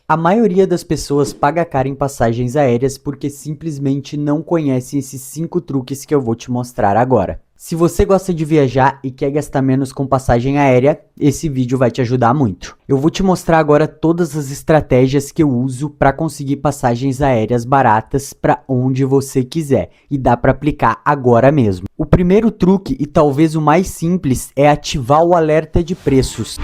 A maioria das pessoas paga caro em passagens aéreas porque simplesmente não conhecem esses 5 truques que eu vou te mostrar agora. Se você gosta de viajar e quer gastar menos com passagem aérea, esse vídeo vai te ajudar muito. Eu vou te mostrar agora todas as estratégias que eu uso para conseguir passagens aéreas baratas para onde você quiser, e dá para aplicar agora mesmo. O primeiro truque, e talvez o mais simples, é ativar o alerta de preços.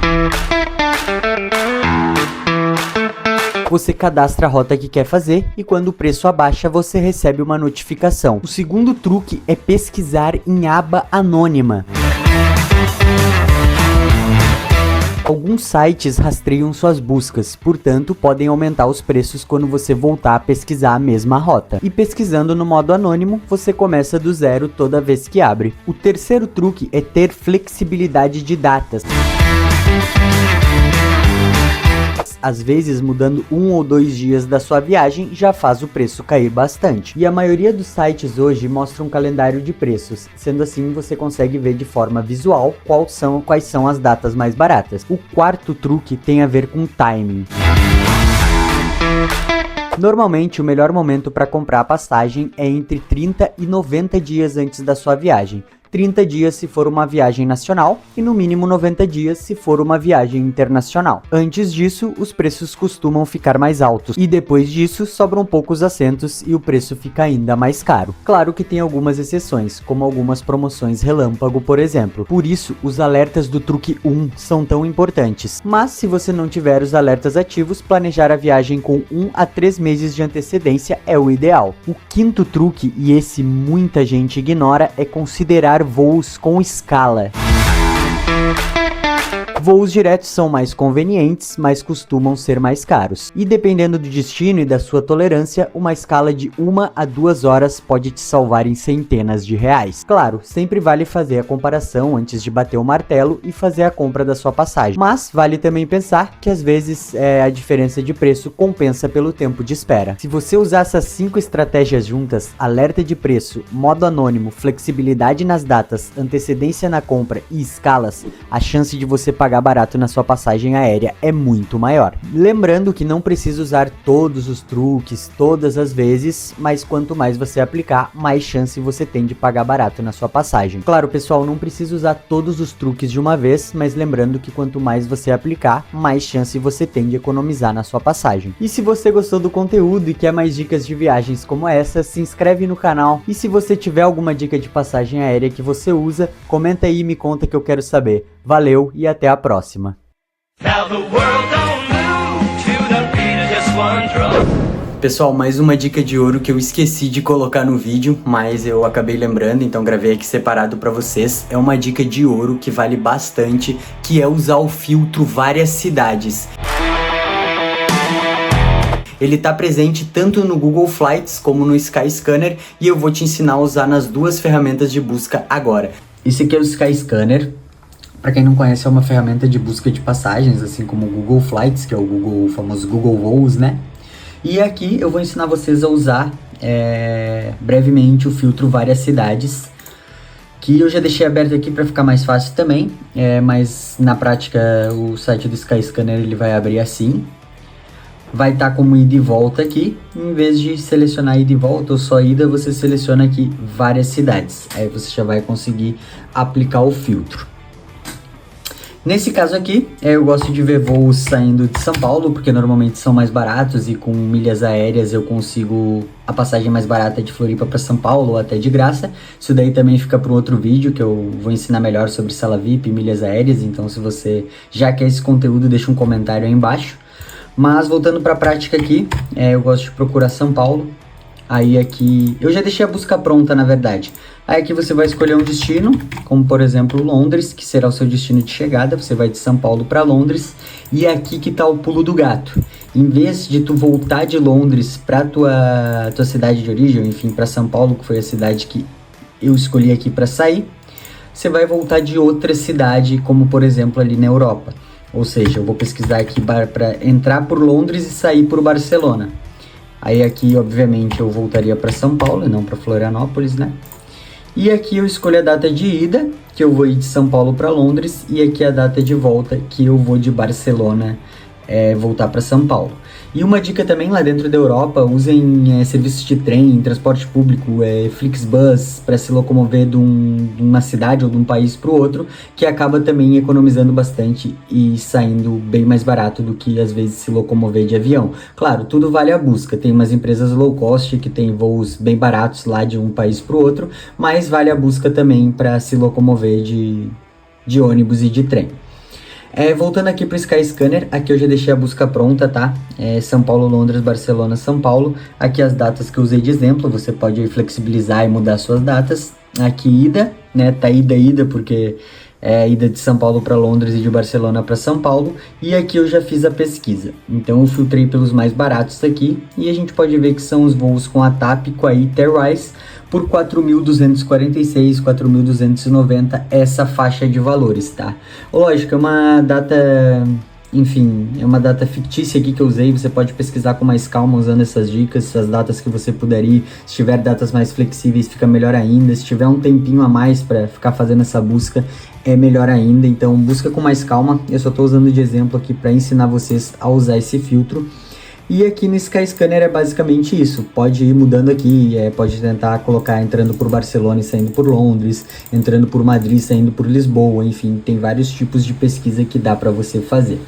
Você cadastra a rota que quer fazer e quando o preço abaixa, você recebe uma notificação. O segundo truque é pesquisar em aba anônima. Alguns sites rastreiam suas buscas, portanto, podem aumentar os preços quando você voltar a pesquisar a mesma rota. E pesquisando no modo anônimo, você começa do zero toda vez que abre. O terceiro truque é ter flexibilidade de datas. Às vezes, mudando 1 ou 2 dias da sua viagem já faz o preço cair bastante. E a maioria dos sites hoje mostra um calendário de preços, sendo assim você consegue ver de forma visual quais são as datas mais baratas. O quarto truque tem a ver com timing. Normalmente, o melhor momento para comprar a passagem é entre 30 e 90 dias antes da sua viagem. 30 dias se for uma viagem nacional e no mínimo 90 dias se for uma viagem internacional. Antes disso, os preços costumam ficar mais altos e depois disso sobram poucos assentos e o preço fica ainda mais caro. Claro que tem algumas exceções, como algumas promoções relâmpago, por exemplo. Por isso, os alertas do truque 1 são tão importantes. Mas se você não tiver os alertas ativos, planejar a viagem com 1 a 3 meses de antecedência é o ideal. O quinto truque, e esse muita gente ignora, é considerar voos com escala. Voos diretos são mais convenientes, mas costumam ser mais caros. E dependendo do destino e da sua tolerância, uma escala de 1 a 2 horas pode te salvar em centenas de reais. Claro, sempre vale fazer a comparação antes de bater o martelo e fazer a compra da sua passagem. Mas vale também pensar que às vezes a diferença de preço compensa pelo tempo de espera. Se você usar essas 5 estratégias juntas, alerta de preço, modo anônimo, flexibilidade nas datas, antecedência na compra e escalas, a chance de você pagar barato na sua passagem aérea é muito maior. Lembrando que não precisa usar todos os truques todas as vezes, mas quanto mais você aplicar, mais chance você tem de pagar barato na sua passagem. Claro, pessoal, não precisa usar todos os truques de uma vez, mas lembrando que quanto mais você aplicar, mais chance você tem de economizar na sua passagem. E se você gostou do conteúdo e quer mais dicas de viagens como essa, se inscreve no canal e se você tiver alguma dica de passagem aérea que você usa, comenta aí e me conta que eu quero saber. Valeu e até a próxima. Pessoal, mais uma dica de ouro que eu esqueci de colocar no vídeo, mas eu acabei lembrando, então gravei aqui separado para vocês. É uma dica de ouro que vale bastante, que é usar o filtro várias cidades. Ele está presente tanto no Google Flights como no Skyscanner e eu vou te ensinar a usar nas duas ferramentas de busca agora. Esse aqui é o Skyscanner. Para quem não conhece, é uma ferramenta de busca de passagens, assim como o Google Flights, que é o famoso Google Voos, né? E aqui eu vou ensinar vocês a usar brevemente o filtro várias cidades, que eu já deixei aberto aqui para ficar mais fácil também, mas na prática o site do Skyscanner ele vai abrir assim. Vai estar como ida e volta aqui, em vez de selecionar ida e volta ou só ida, você seleciona aqui várias cidades. Aí você já vai conseguir aplicar o filtro. Nesse caso aqui, eu gosto de ver voos saindo de São Paulo, porque normalmente são mais baratos e com milhas aéreas eu consigo a passagem mais barata de Floripa para São Paulo ou até de graça. Isso daí também fica para um outro vídeo que eu vou ensinar melhor sobre sala VIP e milhas aéreas, então se você já quer esse conteúdo, deixa um comentário aí embaixo. Mas voltando para a prática aqui, eu gosto de procurar São Paulo. Aí aqui, eu já deixei a busca pronta na verdade. Aí aqui você vai escolher um destino, como por exemplo Londres, que será o seu destino de chegada. Você vai de São Paulo para Londres. E é aqui que tá o pulo do gato. Em vez de tu voltar de Londres para tua cidade de origem, enfim, para São Paulo, que foi a cidade que eu escolhi aqui para sair, você vai voltar de outra cidade, como por exemplo ali na Europa. Ou seja, eu vou pesquisar aqui para entrar por Londres e sair por Barcelona. Aí aqui, obviamente, eu voltaria para São Paulo e não para Florianópolis, né? E aqui eu escolho a data de ida, que eu vou ir de São Paulo para Londres, e aqui a data de volta, que eu vou de Barcelona voltar para São Paulo. E uma dica também, lá dentro da Europa, usem serviços de trem, transporte público, Flixbus, para se locomover de uma cidade ou de um país para o outro, que acaba também economizando bastante e saindo bem mais barato do que às vezes se locomover de avião. Claro, tudo vale a busca, tem umas empresas low cost que tem voos bem baratos lá de um país para o outro, mas vale a busca também para se locomover de ônibus e de trem. Voltando aqui para o Skyscanner, aqui eu já deixei a busca pronta, tá? São Paulo, Londres, Barcelona, São Paulo. Aqui as datas que eu usei de exemplo, você pode flexibilizar e mudar suas datas. Aqui ida, né? Tá ida, porque é ida de São Paulo para Londres e de Barcelona para São Paulo. E aqui eu já fiz a pesquisa. Então eu filtrei pelos mais baratos aqui. E a gente pode ver que são os voos com a TAP, com a Interrise, por 4.246, 4.290, essa faixa de valores, tá? Lógico, é uma data, enfim, é uma data fictícia aqui que eu usei, você pode pesquisar com mais calma usando essas dicas, as datas que você puder ir. Se tiver datas mais flexíveis, fica melhor ainda. Se tiver um tempinho a mais para ficar fazendo essa busca, é melhor ainda. Então, busca com mais calma. Eu só tô usando de exemplo aqui para ensinar vocês a usar esse filtro. E aqui no Skyscanner é basicamente isso, pode ir mudando aqui, pode tentar colocar entrando por Barcelona e saindo por Londres, entrando por Madrid e saindo por Lisboa, enfim, tem vários tipos de pesquisa que dá para você fazer.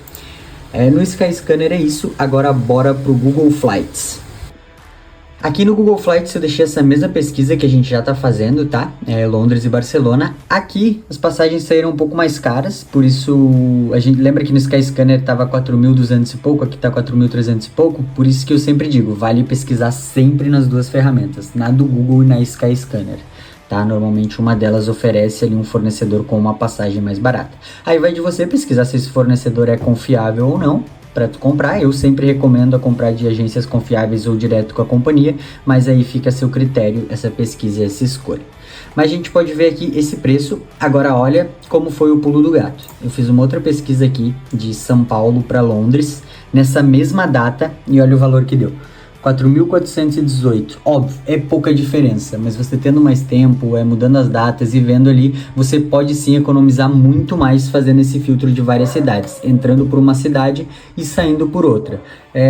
No Skyscanner é isso, agora bora pro Google Flights. Aqui no Google Flights eu deixei essa mesma pesquisa que a gente já tá fazendo, tá? Londres e Barcelona. Aqui as passagens saíram um pouco mais caras, por isso a gente lembra que no Skyscanner tava 4.200 e pouco, aqui tá 4.300 e pouco, por isso que eu sempre digo, vale pesquisar sempre nas duas ferramentas, na do Google e na Skyscanner. Tá? Normalmente uma delas oferece ali um fornecedor com uma passagem mais barata. Aí vai de você pesquisar se esse fornecedor é confiável ou não, para tu comprar. Eu sempre recomendo a comprar de agências confiáveis ou direto com a companhia, mas aí fica a seu critério essa pesquisa e essa escolha. Mas a gente pode ver aqui esse preço. Agora olha como foi o pulo do gato. Eu fiz uma outra pesquisa aqui de São Paulo para Londres nessa mesma data e olha o valor que deu. 4.418, óbvio, é pouca diferença, mas você tendo mais tempo, mudando as datas e vendo ali, você pode sim economizar muito mais fazendo esse filtro de várias cidades, entrando por uma cidade e saindo por outra.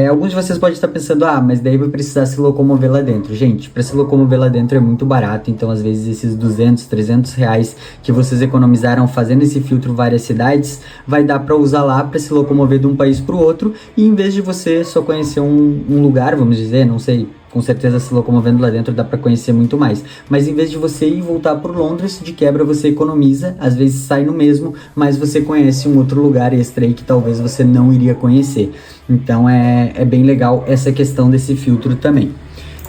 Alguns de vocês podem estar pensando, mas daí vai precisar se locomover lá dentro. Gente, para se locomover lá dentro é muito barato, então às vezes esses 200, 300 reais que vocês economizaram fazendo esse filtro várias cidades, vai dar para usar lá para se locomover de um país para o outro, e em vez de você só conhecer um lugar, vamos dizer, não sei, com certeza se locomovendo lá dentro dá para conhecer muito mais, mas em vez de você ir voltar por Londres, de quebra você economiza, às vezes sai no mesmo, mas você conhece um outro lugar extra aí que talvez você não iria conhecer. Então é bem legal essa questão desse filtro também.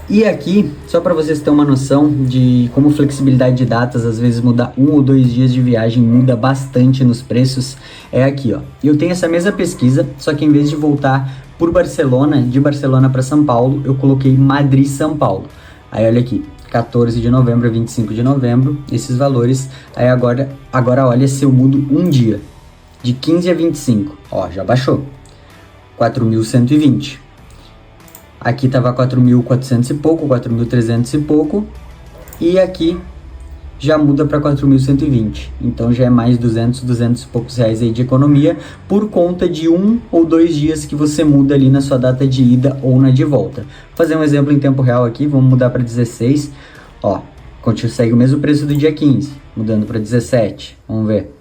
E aqui, só para vocês terem uma noção de como flexibilidade de datas, às vezes mudar 1 ou 2 dias de viagem muda bastante nos preços, é aqui, ó. Eu tenho essa mesma pesquisa, só que em vez de voltar por Barcelona, de Barcelona para São Paulo, eu coloquei Madrid-São Paulo. Aí olha aqui, 14 de novembro a 25 de novembro, esses valores. Aí agora olha se eu mudo um dia, de 15 a 25, ó, já baixou, 4.120. Aqui tava 4.400 e pouco, 4.300 e pouco, e aqui já muda para 4.120, então já é mais 200 e poucos reais aí de economia por conta de 1 ou 2 dias que você muda ali na sua data de ida ou na de volta. Vou fazer um exemplo em tempo real aqui, vamos mudar para 16, ó, segue o mesmo preço do dia 15, mudando para 17, vamos ver.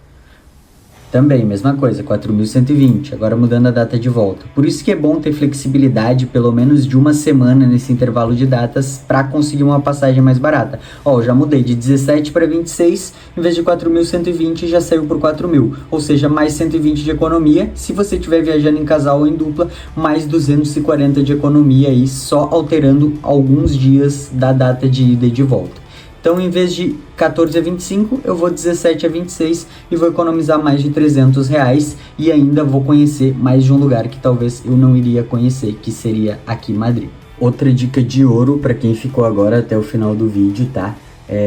Também, mesma coisa, 4.120, agora mudando a data de volta. Por isso que é bom ter flexibilidade, pelo menos de uma semana nesse intervalo de datas, para conseguir uma passagem mais barata. Ó, eu já mudei de 17 para 26, em vez de 4.120 já saiu por 4.000, ou seja, mais 120 de economia. Se você estiver viajando em casal ou em dupla, mais 240 de economia aí, só alterando alguns dias da data de ida e de volta. Então, em vez de 14 a 25, eu vou 17 a 26 e vou economizar mais de 300 reais e ainda vou conhecer mais de um lugar que talvez eu não iria conhecer, que seria aqui em Madrid. Outra dica de ouro para quem ficou agora até o final do vídeo, tá?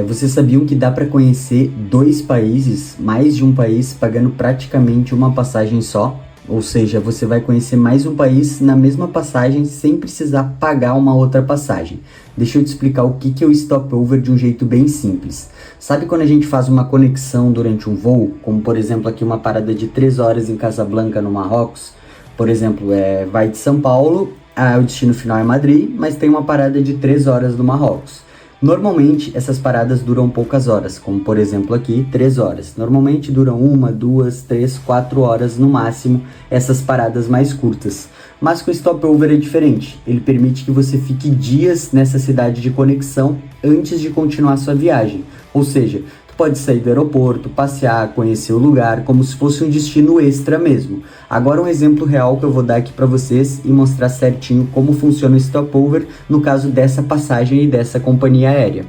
Vocês sabiam que dá para conhecer 2 países, mais de um país, pagando praticamente uma passagem só? Ou seja, você vai conhecer mais um país na mesma passagem sem precisar pagar uma outra passagem. Deixa eu te explicar o que é o stopover de um jeito bem simples. Sabe quando a gente faz uma conexão durante um voo, como por exemplo aqui uma parada de 3 horas em Casablanca, no Marrocos? Por exemplo, vai de São Paulo, o destino final é Madrid, mas tem uma parada de 3 horas no Marrocos. Normalmente, essas paradas duram poucas horas, como por exemplo aqui, 3 horas. Normalmente duram 1, 2, 3, 4 horas no máximo, essas paradas mais curtas. Mas com o stopover é diferente, ele permite que você fique dias nessa cidade de conexão antes de continuar sua viagem. Ou seja, pode sair do aeroporto, passear, conhecer o lugar, como se fosse um destino extra mesmo. Agora um exemplo real que eu vou dar aqui para vocês e mostrar certinho como funciona o stopover no caso dessa passagem e dessa companhia aérea.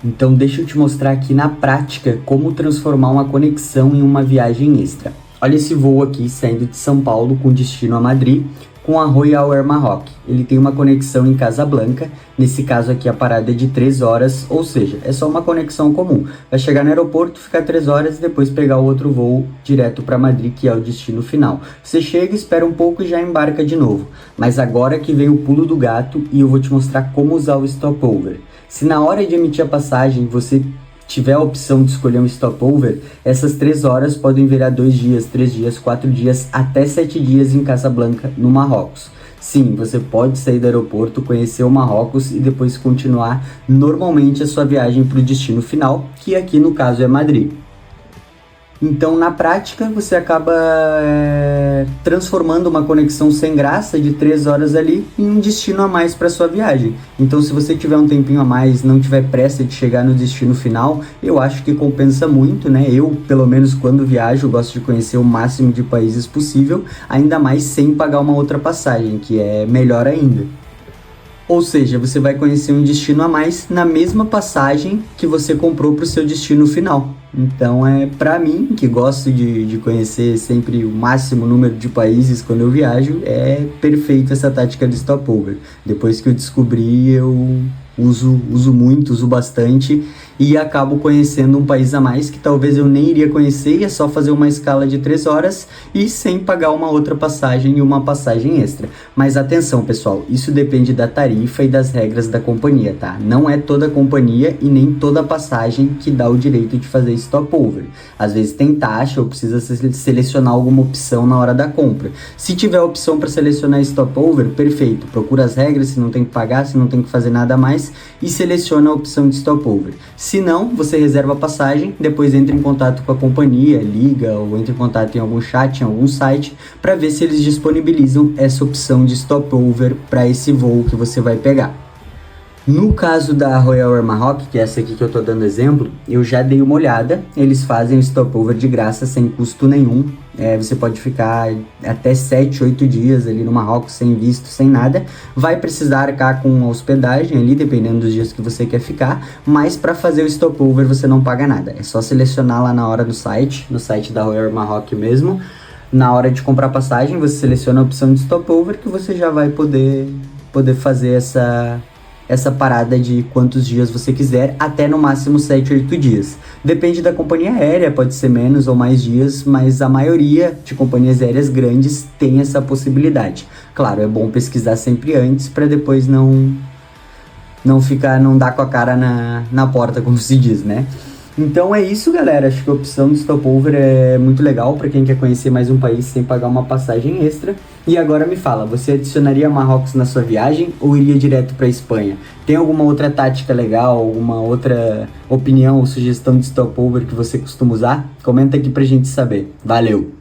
Então deixa eu te mostrar aqui na prática como transformar uma conexão em uma viagem extra. Olha esse voo aqui saindo de São Paulo com destino a Madrid, com a Royal Air Maroc. Ele tem uma conexão em Casablanca, nesse caso aqui a parada é de 3 horas, ou seja, é só uma conexão comum. Vai chegar no aeroporto, ficar 3 horas e depois pegar o outro voo direto para Madrid, que é o destino final. Você chega, espera um pouco e já embarca de novo. Mas agora que vem o pulo do gato e eu vou te mostrar como usar o stopover. Se na hora de emitir a passagem você tiver a opção de escolher um stopover, essas 3 horas podem virar 2 dias, 3 dias, 4 dias, até 7 dias em Casablanca, no Marrocos. Sim, você pode sair do aeroporto, conhecer o Marrocos e depois continuar normalmente a sua viagem para o destino final, que aqui no caso é Madrid. Então, na prática, você acaba transformando uma conexão sem graça de 3 horas ali em um destino a mais para sua viagem. Então, se você tiver um tempinho a mais, não tiver pressa de chegar no destino final, eu acho que compensa muito, né? Eu, pelo menos quando viajo, gosto de conhecer o máximo de países possível, ainda mais sem pagar uma outra passagem, que é melhor ainda. Ou seja, você vai conhecer um destino a mais na mesma passagem que você comprou para o seu destino final. Então, para mim, que gosto de conhecer sempre o máximo número de países quando eu viajo, é perfeito essa tática do stopover. Depois que eu descobri, eu uso muito, uso bastante e acabo conhecendo um país a mais que talvez eu nem iria conhecer, e é só fazer uma escala de 3 horas e sem pagar uma outra passagem e uma passagem extra. Mas atenção, pessoal, isso depende da tarifa e das regras da companhia, tá? Não é toda companhia e nem toda passagem que dá o direito de fazer stopover. Às vezes tem taxa ou precisa selecionar alguma opção na hora da compra. Se tiver a opção para selecionar stopover, perfeito. Procura as regras, se não tem que pagar, se não tem que fazer nada mais, e seleciona a opção de stopover. Se não, você reserva a passagem, depois entra em contato com a companhia, liga ou entra em contato em algum chat, em algum site, para ver se eles disponibilizam essa opção de stopover para esse voo que você vai pegar. No caso da Royal Air Maroc, que é essa aqui que eu tô dando exemplo, eu já dei uma olhada, eles fazem o stopover de graça, sem custo nenhum. Você pode ficar até 7, 8 dias ali no Marrocos sem visto, sem nada. Vai precisar arcar com hospedagem ali, dependendo dos dias que você quer ficar, mas para fazer o stopover você não paga nada. É só selecionar lá na hora no site da Royal Air Maroc mesmo. Na hora de comprar passagem, você seleciona a opção de stopover, que você já vai poder fazer essa parada de quantos dias você quiser, até no máximo 7, 8 dias. Depende da companhia aérea, pode ser menos ou mais dias, mas a maioria de companhias aéreas grandes tem essa possibilidade. Claro, é bom pesquisar sempre antes para depois não dar com a cara na porta, como se diz, né? Então é isso, galera. Acho que a opção do stopover é muito legal para quem quer conhecer mais um país sem pagar uma passagem extra. E agora me fala, você adicionaria Marrocos na sua viagem ou iria direto para Espanha? Tem alguma outra tática legal, alguma outra opinião ou sugestão de stopover que você costuma usar? Comenta aqui pra gente saber. Valeu!